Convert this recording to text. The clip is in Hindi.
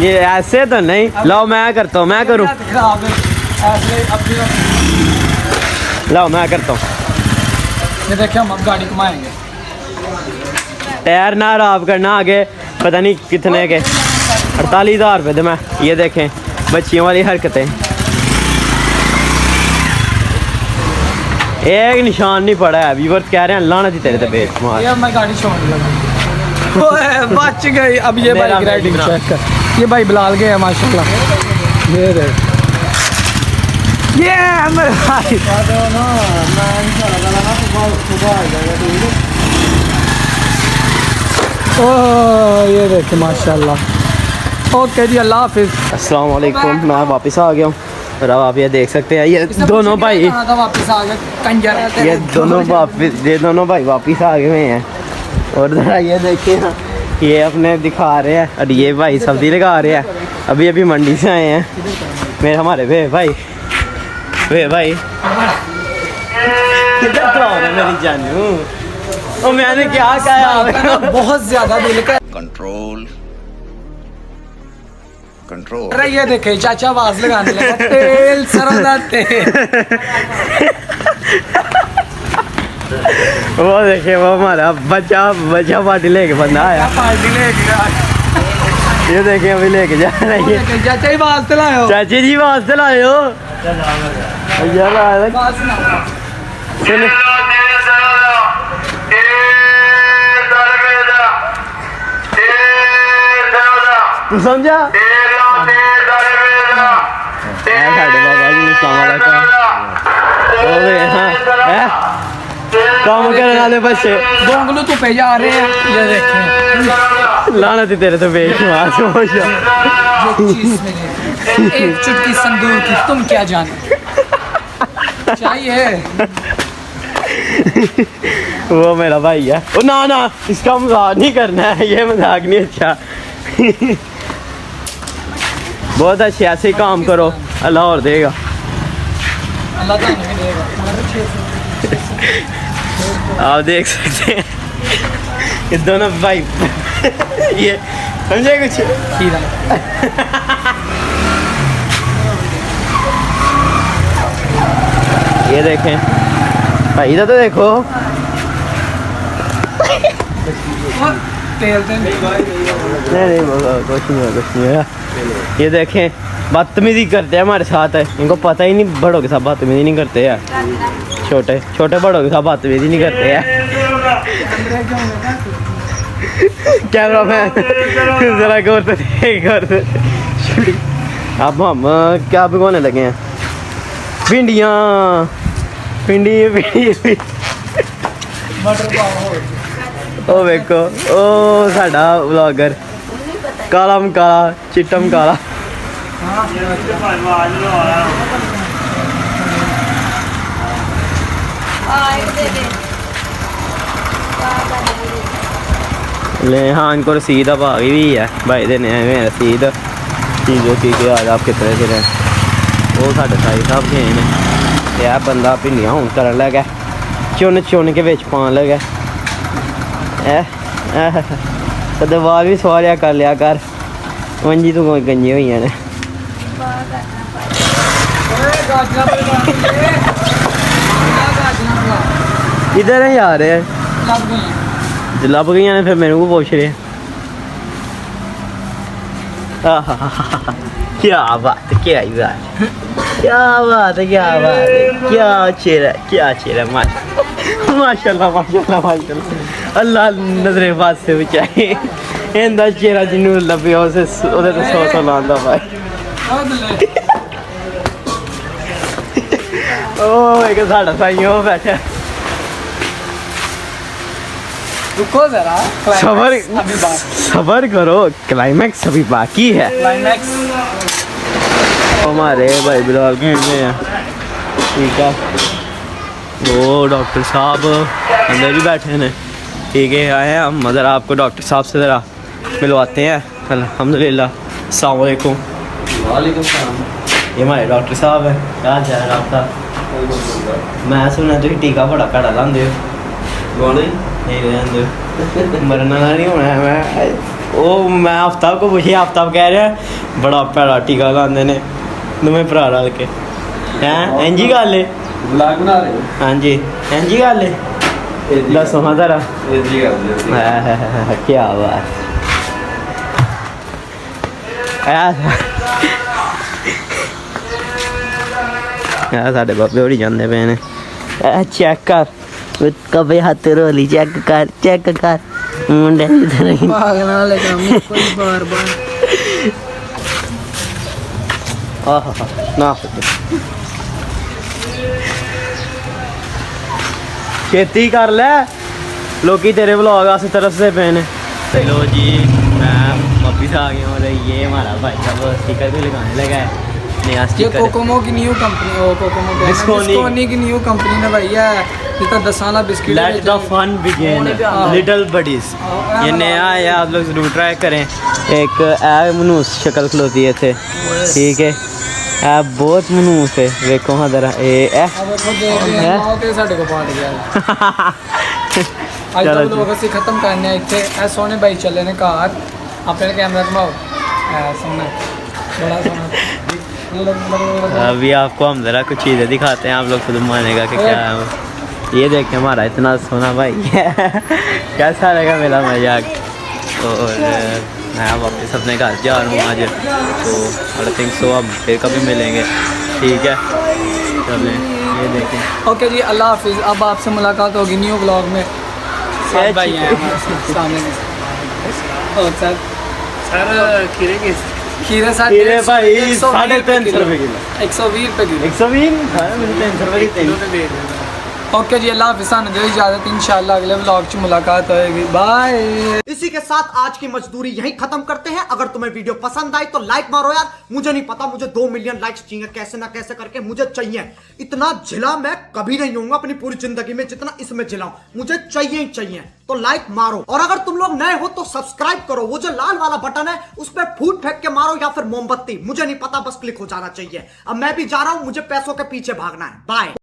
ये ऐसे तो नहीं। लाओ मैं करता हूँ, मैं करूँ। लाओ मैं करता हूँ। ये देखिए हम अब गाड़ी घुमाएंगे। टायर ना खराब करना आगे पता नहीं कितने के 48,000 रुपये दे मैं। ये देखें बच्चियों वाली हरकतें। एक निशान नहीं पड़ा है। व्यूअर्स कह रहे हैं लाना जी तेरे पे बेशुमार। ये मैं गाड़ी छोड़ने लगा। ओए बच गई। अब ये बाइक राइडिंग चेक कर। ये भाई बिलाल गए माशाल्लाह। ये देख ये मेरे भाई। ओह ये देख माशाल्लाह। ओके जी अल्लाह हाफिज़। अस्सलाम वालेकुम। मैं वापस आ गया हूँ और अब आप ये देख सकते हैं ये दोनों भाई वापस आ गए कंजर। ये दोनों भाई वापस आ गए हुए हैं। और जरा ये देखिए ना ये अपने दिखा रहे हैं और ये भाई सब्जी लगा रहे हैं। अभी अभी मंडी से आए हैं मेरे हमारे वे भाई किधर तो आओ ना मेरी जानू। ओ मैंने क्या कहा बहुत ज्यादा दिल का कंट्रोल। अरे ये देखे चाचा आवाज लगाने लगा तेल सरदा तेल। वो देखिए वो हमारा बच्चा पार्टी लेके बंदा आया। पार्टी लेके ये देखिए अभी लेके जा रही है। चाचा ही वास्ते लायो। चाची जी वास्ते लायो यार। बात सुना। सुन तू समझा साढ़े बाबा जी काम करने वाले बच्चे दोंगलू तू पे जा रहे हैं। ये देखें लाना थी तेरे तो बेशुमार एक चुटकी संदूर की तुम क्या जाने चाहिए। वो मेरा भाई है। ओ ना इसका मजाक नहीं करना है। ये मजाक नहीं अच्छा। बहुत अच्छे ऐसे ही काम करो अल्लाह और देगा। अल्लाह ताला भी देगा। आप देख सकते हैं ये दोनों भाई ये समझे कुछ ये देखें भाई इधर तो देखो नहीं कुछ नहीं है। ये देखें बदतमीजी करते हैं हमारे साथ है। इनको पता ही नहीं बड़ों के साथ बदतमीजी नहीं करते हैं। छोटे बड़ों के साथ बदतमीजी नहीं करते हैं। कैमरा मैन जरा गौर से देख। अब हम क्या भिगोने लगे हैं भिंडी ओ देखो ओ साडा व्लॉगर कालम काला चिट्टम काला। ले हाँ इनको रसीद अब आ गई भी है भाई देने आए हुए रसीद चीज़ों की कि आज आप कितने दिन वो साढ़े साई साहब गए ने। यह बंदा भिंडियाँ हूँ कर लगा चुन के बिच पान लगा। कदे बाल भी सवारिया कर लिया कर वंजी तू कोई गंजी हुई ने। इधर है यार लभ गई ने फिर मेरे को पूछ रहे क्या बात क्या चेहरा माशाल्लाह अल्लाह नजरे बात से बचाए। इंदा चेहरा जिन्होंने लभ्या उसे 100 लांदा भाई। ओ एक साड़ा साई हो बैठा। रुको जरा सबर करो क्लाइमैक्स अभी बाकी है। हमारे भाई बिलाल के हैं ठीक है। वो डॉक्टर साहब अंदर भी बैठे हैं ठीक है। आए हैं हम मज़र आपको डॉक्टर साहब से ज़रा मिलवाते हैं। अल्हम्दुलिल्लाह अस्सलाम वालेकुम। वालेकुम सलाम। ये हमारे डॉक्टर साहब है। क्या हाल है डॉक्टर साहब? मैं सुना तुम टीका बड़ा घड़ा लाते हो। नहीं मरना नहीं होना है। मैं ओ मैं आफ्ताब को पूछिए, आफ्ताब कह रहे हैं बड़ा भैड़ा टीका लाते ने तुम्हें भरा रल के हैं इंजी गल है ब्लॉग बना रहे हो हाँ जी इंजी गल है दसो हाँ जरा एजी कर दिया क्या बात साढ़े बाबे होरी जाते पे ने चेक कर कबे हाथ रोली चेक कर मुंडे पागल वाले काम कोई बार बार ना खेती कर ले लोग तेरे व्लॉग आस तरसते पे ने लो जी मैं वापिस आ गया और ये हमारा भाई साहब स्टिकर भी लगाने लगा है नया ये स्टिकर कोकोमो की न्यू कंपनी ओ कोकोमो डिस्कोनी की न्यू कंपनी ने भैया ये तो 10 साल biscuit let the fun begin little buddies ये नया है आप लोग जरूर ट्राई करें एक मनुष्य शक्ल खलोती है थे ठीक है बहुत मनुष्य है देखो हाँ जरा ਸਾਡੇ ਕੋ ਪਾਟ ਗਿਆ ਅੱਜ ਤੱਕ ਲੋਕ ਅਸੀਂ ਖਤਮ ਕਰਨੇ ਆ ਇੱਥੇ ਐ ਸੋਹਣੇ ਬਾਈ ਚੱਲੇ ਨੇ ਘਰ ਆਪਣੇ ਕੈਮਰਾ ਘਮਾਓ ਐ ਸੋਹਣਾ बड़ा सोहना अभी आपको हम जरा कुछ चीज़ें दिखाते हैं आप लोग खुद मानेगा कि क्या है ये देखें हमारा इतना सोना भाई कैसा रहेगा मेरा मजाक और मैं वापस अपने घर जा रहा हूँ आज तो आई थिंक सो अब फिर कभी मिलेंगे ठीक है चलें ये देखें ओके जी अल्लाह हाफिज़ अब आपसे मुलाकात होगी न्यू ब्लॉग में साथ भाई हैं हमारे सामने और सर खीरे खीरे भाई 350 रुपये किलो 120 रुपये किलो 120 मुझे 300 रुपये की ओके जी अल्लाह हाफिज़ सानू दो इजाज़त इंशाल्लाह अगले व्लॉग च मुलाकात होएगी बाय इसी के साथ आज की मजदूरी यहीं खत्म करते हैं। अगर तुम्हें वीडियो पसंद आई तो लाइक मारो यार, मुझे नहीं पता, मुझे 2 मिलियन लाइक्स चाहिए, कैसे ना कैसे करके मुझे चाहिए। इतना झिला मैं कभी नहीं होऊंगा अपनी पूरी जिंदगी में जितना इसमें झिलाऊं, मुझे चाहिए ही चाहिए। तो लाइक मारो और अगर तुम लोग नए हो तो सब्सक्राइब करो, वो जो लाल वाला बटन है उस पर फूट फेंक के मारो या फिर मोमबत्ती, मुझे नहीं पता, बस क्लिक हो जाना चाहिए। अब मैं भी जा रहा हूं, मुझे पैसों के पीछे भागना है। बाय।